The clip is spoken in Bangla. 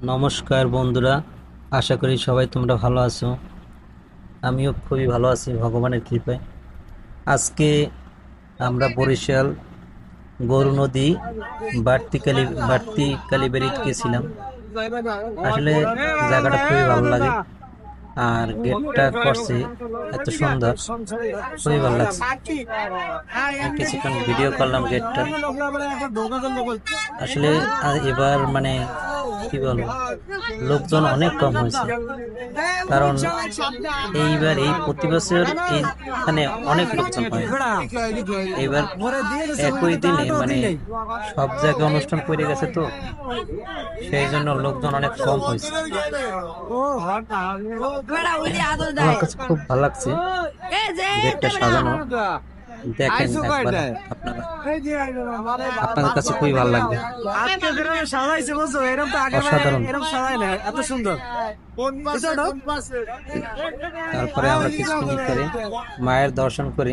নমস্কার বন্ধুরা, আশা করি সবাই তোমরা ভালো আছো। আমিও খুবই ভালো আছি ভগবানের কৃপায়। আজকে আমরা বরিশাল গরু নদী বাড়তি কালীবাড়ি গেছিলাম। আসলে জায়গাটা খুবই ভালো লাগে, আর গেটটা করছে এত সুন্দর, খুবই ভালো লাগছে। আমি কিছুক্ষণ ভিডিও করলাম গেটটা। আসলে এবার মানে কি বলবো, লোকজন অনেক কম হয়েছে, কারণ এইবার এই প্রতি বছর এইখানে অনেক লোকজন হয়। এইবার একই দিনে মানে সব জায়গায় অনুষ্ঠান করে গেছে, তো সেই জন্য লোকজন অনেক কম হয়েছে। আমার কাছে খুব ভালো লাগছে গেটটা সাজানো। দেখেন একবার আপনারা, আপনাদের কাছে খুবই ভালো লাগবে। অসাধারণ। তারপরে আমরা কিছুক্ষণ করে মায়ের দর্শন করি।